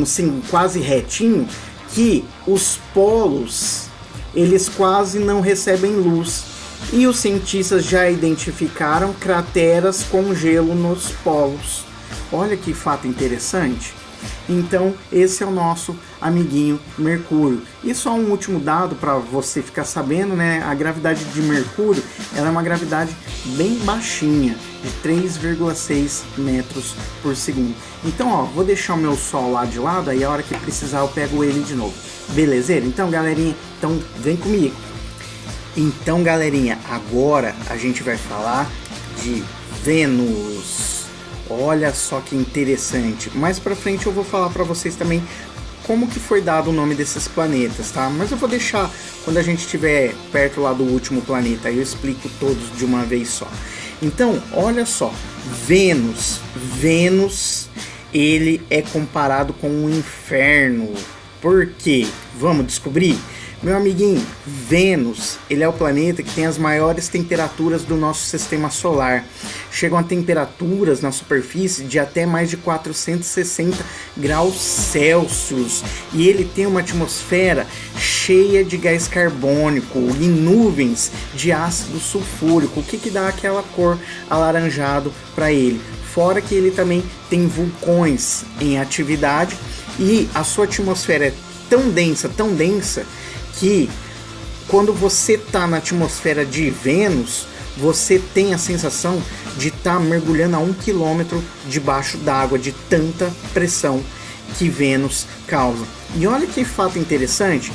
assim, quase retinho, que os polos, eles quase não recebem luz. E os cientistas já identificaram crateras com gelo nos polos. Olha que fato interessante. Então, esse é o nosso amiguinho Mercúrio. E só um último dado para você ficar sabendo, né? A gravidade de Mercúrio, ela é uma gravidade bem baixinha, de 3,6 metros por segundo. Então, ó, vou deixar o meu Sol lá de lado, aí a hora que precisar eu pego ele de novo. Belezeira? Então, galerinha, então vem comigo. Então, galerinha, agora a gente vai falar de Vênus. Olha só que interessante. Mais pra frente eu vou falar pra vocês também como que foi dado o nome desses planetas, tá? Mas eu vou deixar quando a gente estiver perto lá do último planeta, aí eu explico todos de uma vez só. Então, olha só, Vênus, ele é comparado com um inferno. Por quê? Vamos descobrir? Meu amiguinho, Vênus, ele é o planeta que tem as maiores temperaturas do nosso sistema solar. Chegam a temperaturas na superfície de até mais de 460 graus Celsius. E ele tem uma atmosfera cheia de gás carbônico e nuvens de ácido sulfúrico. O que dá aquela cor alaranjado para ele? Fora que ele também tem vulcões em atividade e a sua atmosfera é tão densa, que quando você está na atmosfera de Vênus, você tem a sensação de estar mergulhando a 1 quilômetro debaixo d'água, de tanta pressão que Vênus causa. E olha que fato interessante,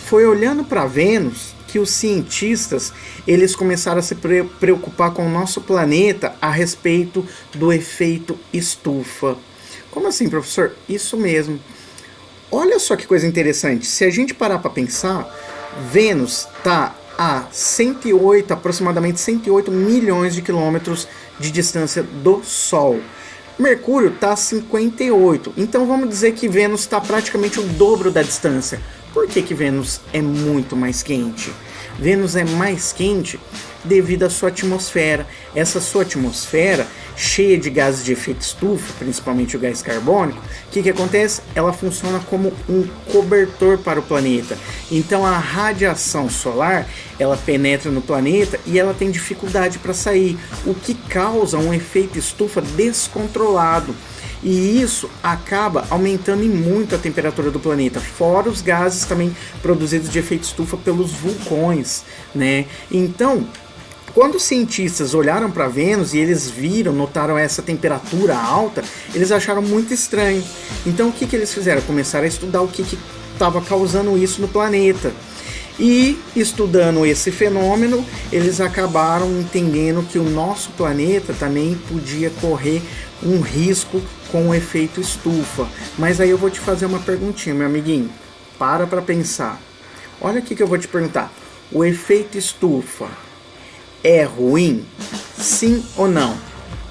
foi olhando para Vênus que os cientistas eles começaram a se preocupar com o nosso planeta a respeito do efeito estufa. Como assim, professor? Isso mesmo. Olha só que coisa interessante, se a gente parar para pensar, Vênus está a aproximadamente 108 milhões de quilômetros de distância do Sol. Mercúrio está a 58, então vamos dizer que Vênus está praticamente o dobro da distância. Por que Vênus é muito mais quente? Vênus é mais quente devido à sua atmosfera. Essa sua atmosfera, cheia de gases de efeito estufa, principalmente o gás carbônico, o que acontece? Ela funciona como um cobertor para o planeta. Então a radiação solar, ela penetra no planeta e ela tem dificuldade para sair, o que causa um efeito estufa descontrolado. E isso acaba aumentando em muito a temperatura do planeta, fora os gases também produzidos de efeito estufa pelos vulcões, né? Então, quando os cientistas olharam para Vênus e eles notaram essa temperatura alta, eles acharam muito estranho. Então, o que eles fizeram? Começaram a estudar o que estava causando isso no planeta. E estudando esse fenômeno, eles acabaram entendendo que o nosso planeta também podia correr um risco com o efeito estufa. Mas aí eu vou te fazer uma perguntinha, meu amiguinho. Para pensar. Olha aqui que eu vou te perguntar. O efeito estufa é ruim? Sim ou não?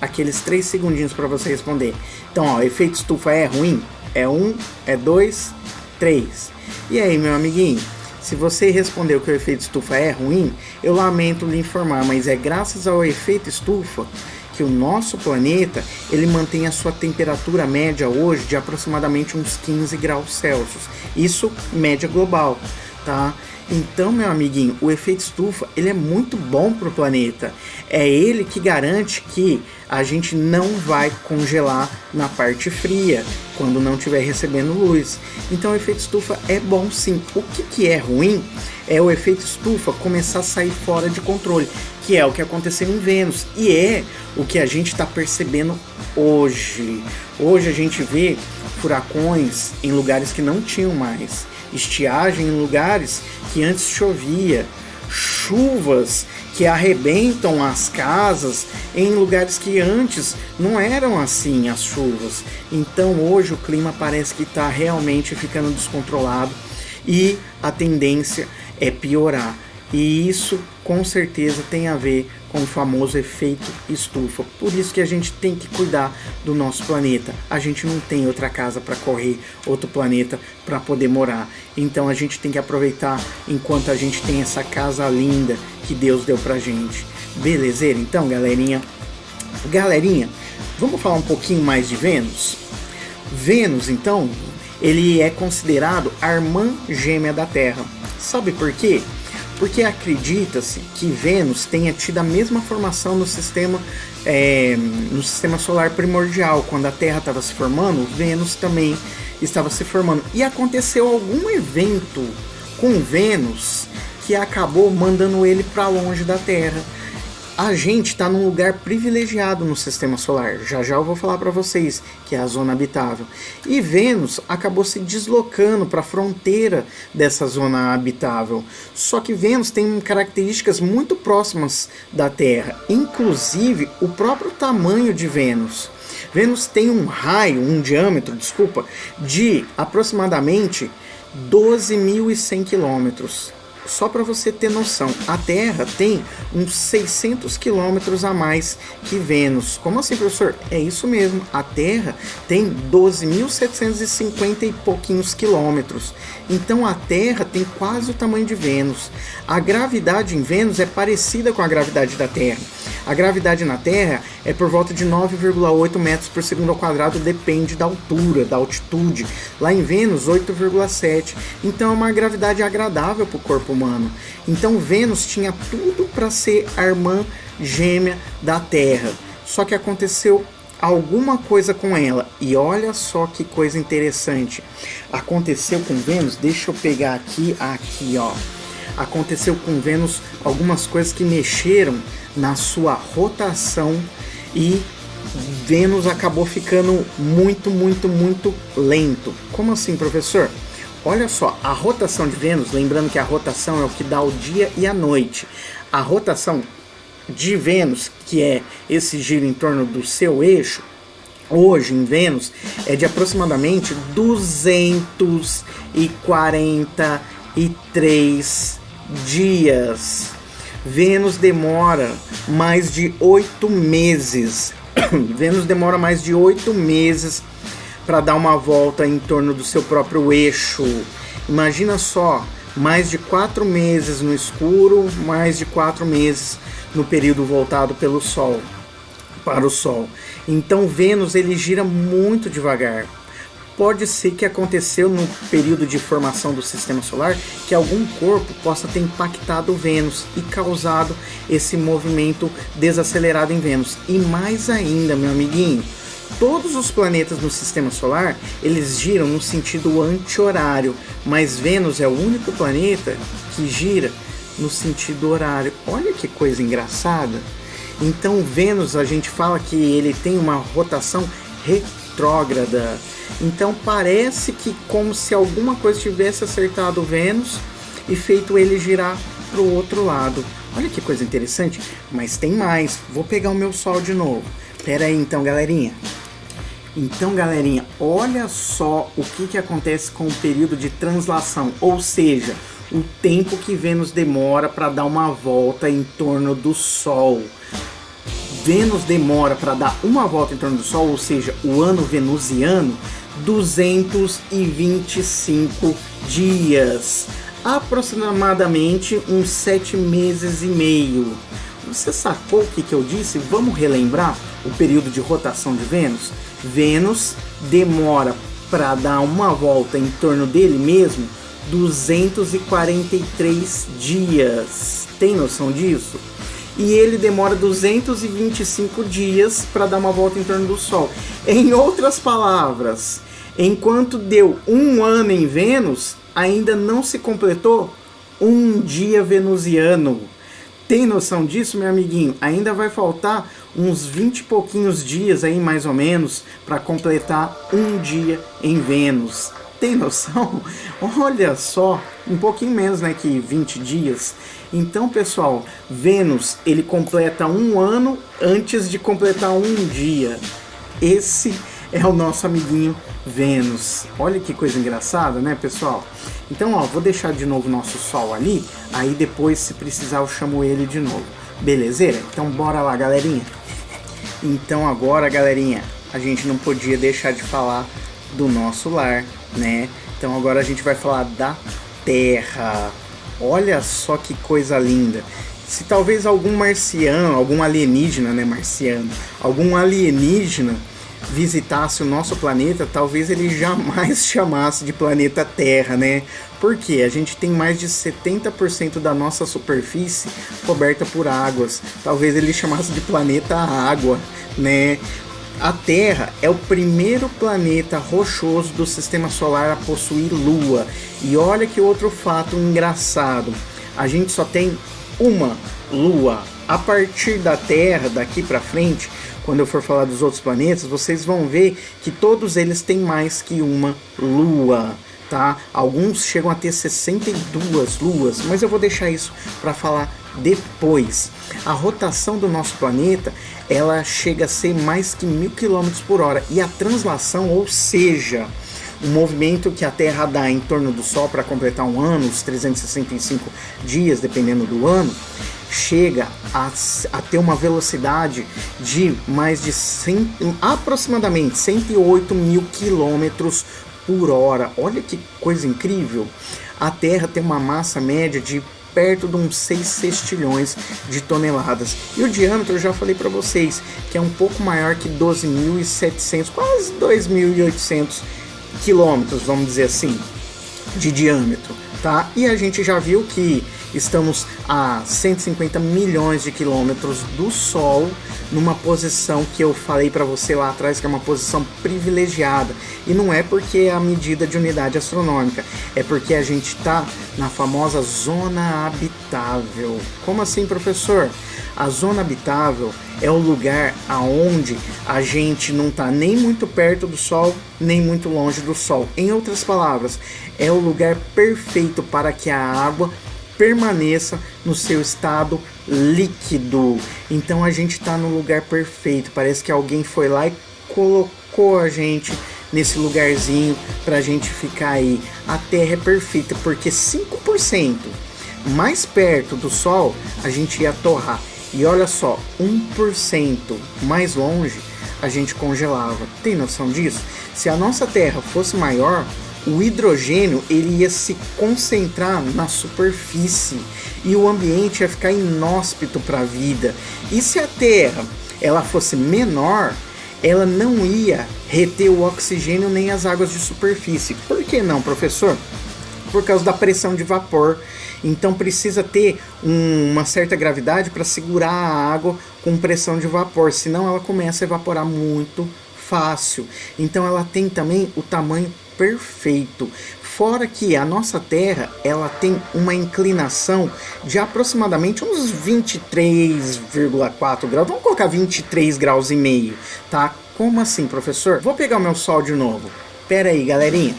Aqueles 3 segundinhos para você responder. Então, ó, efeito estufa é ruim? É 1, é 2, 3. E aí, meu amiguinho? Se você respondeu que o efeito estufa é ruim, eu lamento lhe informar, mas é graças ao efeito estufa que o nosso planeta ele mantém a sua temperatura média hoje de aproximadamente uns 15 graus Celsius. Isso média global, tá? Então, meu amiguinho, o efeito estufa ele é muito bom para o planeta. É ele que garante que a gente não vai congelar na parte fria, quando não estiver recebendo luz. Então, o efeito estufa é bom sim. O que é ruim é o efeito estufa começar a sair fora de controle, que é o que aconteceu em Vênus. E é o que a gente está percebendo hoje. Hoje a gente vê furacões em lugares que não tinham mais. Estiagem em lugares que antes chovia, chuvas que arrebentam as casas em lugares que antes não eram assim as chuvas. Então hoje o clima parece que está realmente ficando descontrolado e a tendência é piorar. E isso com certeza tem a ver com o famoso efeito estufa. Por isso que a gente tem que cuidar do nosso planeta. A gente não tem outra casa para correr, outro planeta para poder morar. Então a gente tem que aproveitar enquanto a gente tem essa casa linda que Deus deu pra gente. Belezeira? Então, galerinha, vamos falar um pouquinho mais de Vênus? Vênus, então, ele é considerado a irmã gêmea da Terra. Sabe por quê? Porque acredita-se que Vênus tenha tido a mesma formação no sistema solar primordial. Quando a Terra estava se formando, Vênus também estava se formando. E aconteceu algum evento com Vênus que acabou mandando ele para longe da Terra. A gente está num lugar privilegiado no sistema solar. Já eu vou falar para vocês que é a zona habitável. E Vênus acabou se deslocando para a fronteira dessa zona habitável. Só que Vênus tem características muito próximas da Terra, inclusive o próprio tamanho de Vênus. Vênus tem um diâmetro, de aproximadamente 12.100 quilômetros. só para você ter noção, a Terra tem uns 600 quilômetros a mais que Vênus. Como assim, professor? É isso mesmo, a Terra tem 12.750 e pouquinhos quilômetros. Então a Terra tem quase o tamanho de Vênus. A gravidade em Vênus é parecida com a gravidade da Terra. A gravidade na Terra é por volta de 9,8 metros por segundo ao quadrado, depende da altura, da altitude. Lá em Vênus, 8,7. Então é uma gravidade agradável para o corpo humano. Então Vênus tinha tudo para ser a irmã gêmea da Terra. Só que aconteceu alguma coisa com ela. E olha só que coisa interessante. Aconteceu com Vênus, deixa eu pegar aqui ó. Aconteceu com Vênus algumas coisas que mexeram na sua rotação e Vênus acabou ficando muito lento. Como assim, professor? Olha só, a rotação de Vênus, lembrando que a rotação é o que dá o dia e a noite. A rotação de Vênus, que é esse giro em torno do seu eixo, hoje em Vênus é de aproximadamente 243 dias. Vênus demora mais de 8 meses. Vênus demora mais de 8 meses para dar uma volta em torno do seu próprio eixo. Imagina só, mais de 4 meses no escuro, mais de 4 meses no período voltado pelo Sol, para o Sol. Então Vênus ele gira muito devagar. Pode ser que aconteceu no período de formação do Sistema Solar que algum corpo possa ter impactado Vênus e causado esse movimento desacelerado em Vênus. E mais ainda, meu amiguinho, todos os planetas no Sistema Solar, eles giram no sentido anti-horário, mas Vênus é o único planeta que gira no sentido horário. Olha que coisa engraçada. Então Vênus, a gente fala que ele tem uma rotação retrógrada. Então parece que como se alguma coisa tivesse acertado Vênus e feito ele girar para o outro lado. Olha que coisa interessante, mas tem mais. Vou pegar o meu Sol de novo. Pera aí então, galerinha. Então, galerinha, olha só o que acontece com o período de translação, ou seja, o tempo que Vênus demora para dar uma volta em torno do Sol. Vênus demora para dar uma volta em torno do Sol, ou seja, o ano venusiano, 225 dias, aproximadamente uns 7 meses e meio. Você sacou o que eu disse? Vamos relembrar o período de rotação de Vênus? Vênus demora para dar uma volta em torno dele mesmo 243 dias. Tem noção disso? E ele demora 225 dias para dar uma volta em torno do Sol. Em outras palavras, enquanto deu um ano em Vênus, ainda não se completou um dia venusiano. Tem noção disso, meu amiguinho? Ainda vai faltar uns 20 e pouquinhos dias aí, mais ou menos, para completar um dia em Vênus. Tem noção? Olha só, um pouquinho menos, né, que 20 dias. Então, pessoal, Vênus, ele completa um ano antes de completar um dia. Esse é o nosso amiguinho Vênus. Olha que coisa engraçada, né, pessoal? Então, ó, vou deixar de novo o nosso Sol ali, aí depois, se precisar, eu chamo ele de novo. Belezeira? Então, bora lá, galerinha. Então, agora, galerinha, a gente não podia deixar de falar do nosso lar, né? Então, agora a gente vai falar da Terra. Olha só que coisa linda. Se talvez algum marciano, algum alienígena, né, marciano, algum alienígena visitasse o nosso planeta, talvez ele jamais chamasse de planeta Terra, né? Porque a gente tem mais de 70% da nossa superfície coberta por águas. Talvez ele chamasse de planeta Água, né? A Terra é o primeiro planeta rochoso do Sistema Solar a possuir Lua. E olha que outro fato engraçado. A gente só tem uma Lua. A partir da Terra, daqui para frente, quando eu for falar dos outros planetas, vocês vão ver que todos eles têm mais que uma Lua, tá? Alguns chegam a ter 62 luas, mas eu vou deixar isso para falar depois. A rotação do nosso planeta, ela chega a ser mais que 1000 km por hora. E a translação, ou seja, o movimento que a Terra dá em torno do Sol para completar um ano, os 365 dias, dependendo do ano, chega a ter uma velocidade de mais de aproximadamente 108 mil quilômetros por hora. Olha que coisa incrível! A Terra tem uma massa média de perto de uns 6 sextilhões de toneladas. E o diâmetro, eu já falei para vocês, que é um pouco maior que 12.700, quase 2.800 quilômetros, vamos dizer assim, de diâmetro, tá? E a gente já viu que estamos a 150 milhões de quilômetros do Sol, numa posição que eu falei para você lá atrás, que é uma posição privilegiada. E não é porque é a medida de unidade astronômica, é porque a gente está na famosa zona habitável. Como assim, professor? A zona habitável é o lugar aonde a gente não está nem muito perto do Sol, nem muito longe do Sol. Em outras palavras, é o lugar perfeito para que a água permaneça no seu estado líquido. Então a gente está no lugar perfeito. Parece que alguém foi lá e colocou a gente nesse lugarzinho para a gente ficar aí. A Terra é perfeita porque 5% mais perto do Sol a gente ia torrar. E olha só, 1% mais longe a gente congelava. Tem noção disso? Se a nossa Terra fosse maior, o hidrogênio ele ia se concentrar na superfície e o ambiente ia ficar inóspito para a vida. E se a Terra ela fosse menor, ela não ia reter o oxigênio nem as águas de superfície. Por que não, professor? Por causa da pressão de vapor. Então precisa ter uma certa gravidade para segurar a água com pressão de vapor, senão ela começa a evaporar muito fácil. Então ela tem também o tamanho perfeito. Fora que a nossa Terra ela tem uma inclinação de aproximadamente uns 23,4 graus. Vamos colocar 23 graus e meio, tá? Como assim, professor? Vou pegar o meu Sol de novo. Pera aí, galerinha.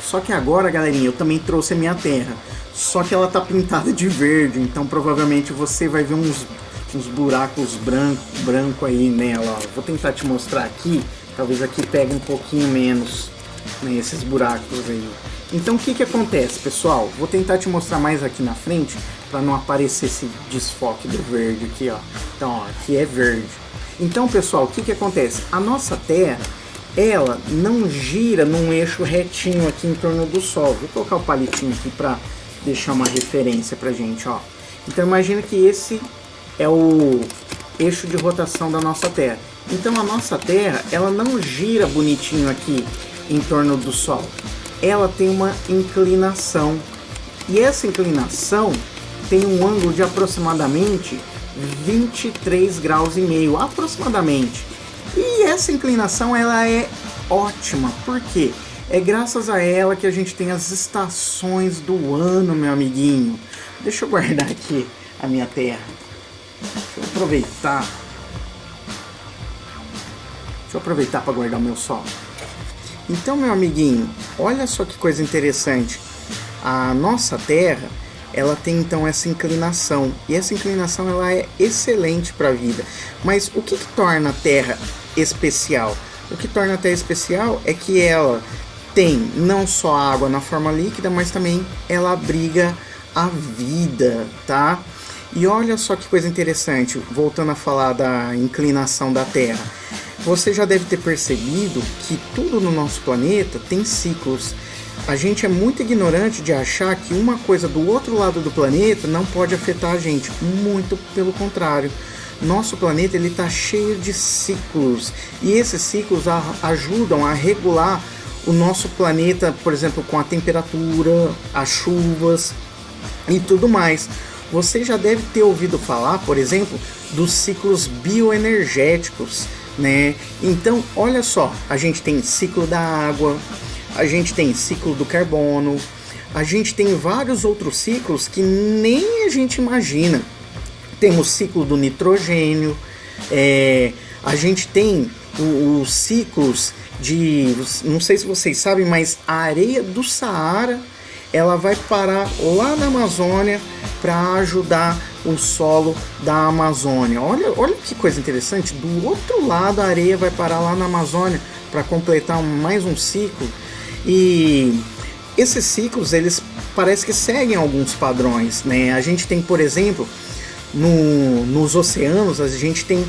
Só que agora, galerinha, eu também trouxe a minha Terra. Só que ela tá pintada de verde, então provavelmente você vai ver uns buracos branco aí nela. Ó. Vou tentar te mostrar aqui. Talvez aqui pegue um pouquinho menos, né, esses buracos aí. Então o que acontece, pessoal? Vou tentar te mostrar mais aqui na frente para não aparecer esse desfoque do verde aqui, ó. Então, ó, aqui é verde. Então, pessoal, o que acontece? A nossa Terra, ela não gira num eixo retinho aqui em torno do Sol. Vou colocar o palitinho aqui para deixar uma referência pra gente, ó. Então imagina que esse é o eixo de rotação da nossa Terra. Então a nossa Terra, ela não gira bonitinho aqui em torno do Sol. Ela tem uma inclinação. E essa inclinação tem um ângulo de aproximadamente 23 graus e meio, aproximadamente. E essa inclinação ela é ótima. Por quê? É graças a ela que a gente tem as estações do ano, meu amiguinho. Deixa eu guardar aqui a minha Terra. Deixa eu aproveitar para guardar o meu Sol. Então, meu amiguinho, olha só que coisa interessante. A nossa Terra, ela tem então essa inclinação. E essa inclinação ela é excelente para a vida. Mas o que torna a Terra especial? O que torna a Terra especial é que ela tem não só água na forma líquida, mas também ela abriga a vida, tá? E olha só que coisa interessante, voltando a falar da inclinação da Terra. Você já deve ter percebido que tudo no nosso planeta tem ciclos. A gente é muito ignorante de achar que uma coisa do outro lado do planeta não pode afetar a gente. Muito pelo contrário. Nosso planeta ele está cheio de ciclos. E esses ciclos ajudam a regular o nosso planeta, por exemplo, com a temperatura, as chuvas e tudo mais. Você já deve ter ouvido falar, por exemplo, dos ciclos bioenergéticos, né? Então, olha só, a gente tem ciclo da água, a gente tem ciclo do carbono, a gente tem vários outros ciclos que nem a gente imagina. Temos ciclo do nitrogênio, a gente tem os ciclos de, não sei se vocês sabem, mas a areia do Saara, ela vai parar lá na Amazônia para ajudar o solo da Amazônia. Olha que coisa interessante, do outro lado a areia vai parar lá na Amazônia para completar mais um ciclo. E esses ciclos, eles parece que seguem alguns padrões, né? A gente tem, por exemplo, nos oceanos, a gente tem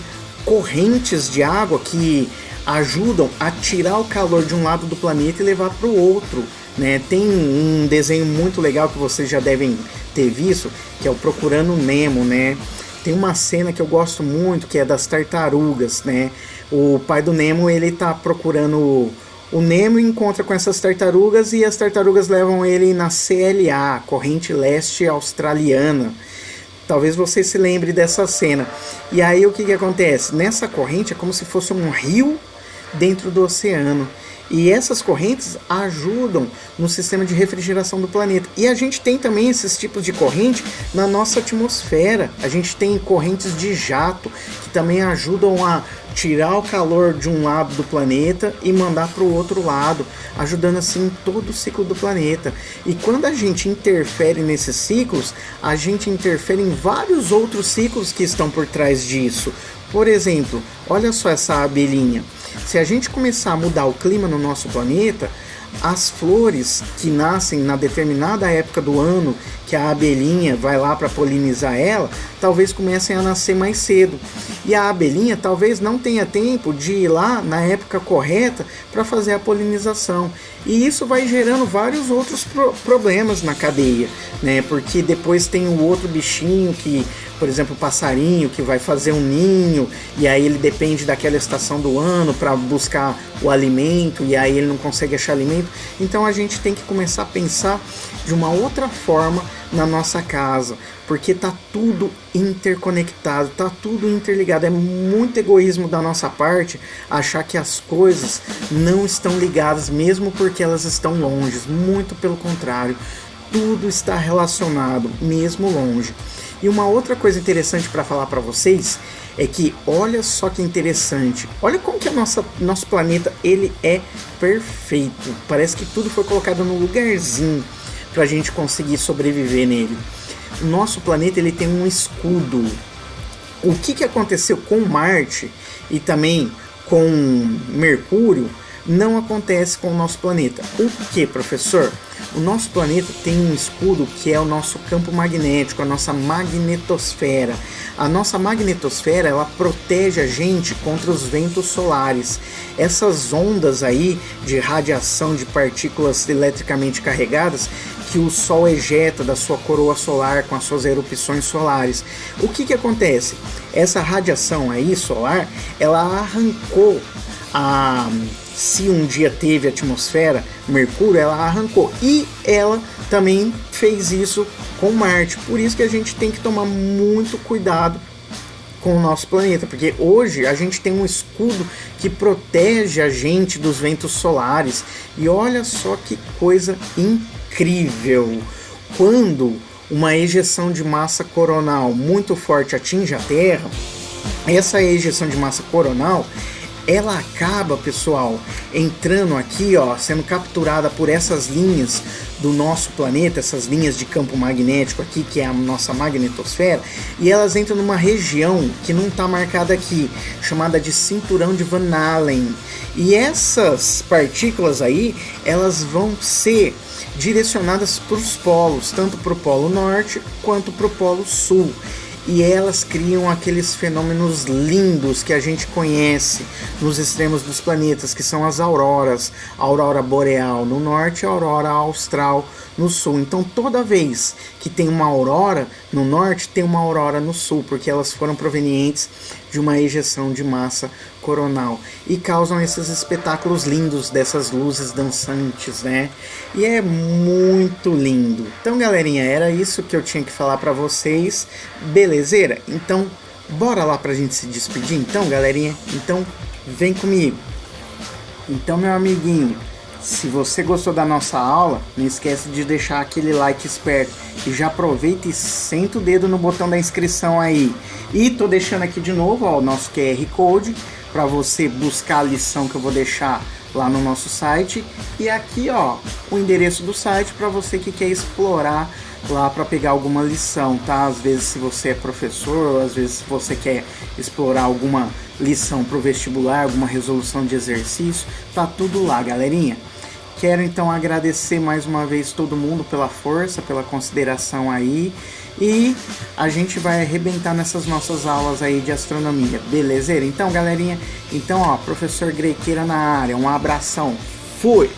correntes de água que ajudam a tirar o calor de um lado do planeta e levar para o outro, né? Tem um desenho muito legal que vocês já devem ter visto, que é o Procurando Nemo, né? Tem uma cena que eu gosto muito, que é das tartarugas, né? O pai do Nemo, ele tá procurando o Nemo, encontra com essas tartarugas e as tartarugas levam ele na CLA, Corrente Leste Australiana. Talvez você se lembre dessa cena. E aí o que acontece? Nessa corrente é como se fosse um rio dentro do oceano. E essas correntes ajudam no sistema de refrigeração do planeta. E a gente tem também esses tipos de corrente na nossa atmosfera. A gente tem correntes de jato que também ajudam a tirar o calor de um lado do planeta e mandar para o outro lado, ajudando assim todo o ciclo do planeta. E quando a gente interfere nesses ciclos, a gente interfere em vários outros ciclos que estão por trás disso. Por exemplo, olha só essa abelhinha. Se a gente começar a mudar o clima no nosso planeta, as flores que nascem na determinada época do ano, que a abelhinha vai lá para polinizar ela, talvez comecem a nascer mais cedo. E a abelhinha talvez não tenha tempo de ir lá na época correta para fazer a polinização. E isso vai gerando vários outros problemas na cadeia, né? Porque depois tem o outro bichinho que, por exemplo, o passarinho, que vai fazer um ninho, e aí ele depende daquela estação do ano para buscar o alimento, e aí ele não consegue achar alimento. Então a gente tem que começar a pensar de uma outra forma na nossa casa, porque tá tudo interconectado, tá tudo interligado. É muito egoísmo da nossa parte achar que as coisas não estão ligadas, mesmo porque elas estão longe. Muito pelo contrário, tudo está relacionado, mesmo longe. E uma outra coisa interessante para falar para vocês é que, olha só que interessante, olha como que nosso planeta ele é perfeito. Parece que tudo foi colocado no lugarzinho para a gente conseguir sobreviver nele. O nosso planeta ele tem um escudo. O que aconteceu com Marte e também com Mercúrio não acontece com o nosso planeta. O que, professor? O nosso planeta tem um escudo que é o nosso campo magnético, a nossa magnetosfera. A nossa magnetosfera, ela protege a gente contra os ventos solares. Essas ondas aí de radiação de partículas eletricamente carregadas que o Sol ejeta da sua coroa solar com as suas erupções solares. O que acontece? Essa radiação aí solar, ela arrancou se um dia teve atmosfera, Mercúrio, ela arrancou. E ela também fez isso com Marte. Por isso que a gente tem que tomar muito cuidado com o nosso planeta, porque hoje a gente tem um escudo que protege a gente dos ventos solares. E olha só que coisa incrível! Quando uma ejeção de massa coronal muito forte atinge a Terra, essa ejeção de massa coronal, ela acaba, pessoal, entrando aqui, ó, sendo capturada por essas linhas do nosso planeta, essas linhas de campo magnético aqui, que é a nossa magnetosfera, e elas entram numa região que não está marcada aqui, chamada de cinturão de Van Allen. E essas partículas aí, elas vão ser direcionadas para os polos, tanto para o polo norte quanto para o polo sul. E elas criam aqueles fenômenos lindos que a gente conhece nos extremos dos planetas, que são as auroras, a aurora boreal no norte e a aurora austral no sul. Então toda vez que tem uma aurora no norte, tem uma aurora no sul, porque elas foram provenientes de uma ejeção de massa coronal e causam esses espetáculos lindos dessas luzes dançantes, né? E é muito lindo. Então, galerinha, era isso que eu tinha que falar pra vocês. Belezeira? Então, bora lá pra gente se despedir então, galerinha? Então, vem comigo. Então, meu amiguinho, se você gostou da nossa aula, não esquece de deixar aquele like esperto e já aproveita e senta o dedo no botão da inscrição aí. E tô deixando aqui de novo, ó, o nosso QR Code para você buscar a lição que eu vou deixar lá no nosso site, e aqui, ó, o endereço do site para você que quer explorar lá para pegar alguma lição, tá? Às vezes se você é professor, às vezes se você quer explorar alguma lição para o vestibular, alguma resolução de exercício, tá tudo lá, galerinha. Quero então agradecer mais uma vez todo mundo pela força, pela consideração aí. E a gente vai arrebentar nessas nossas aulas aí de astronomia, beleza? Então, galerinha, professor Grequeira na área, um abração, fui!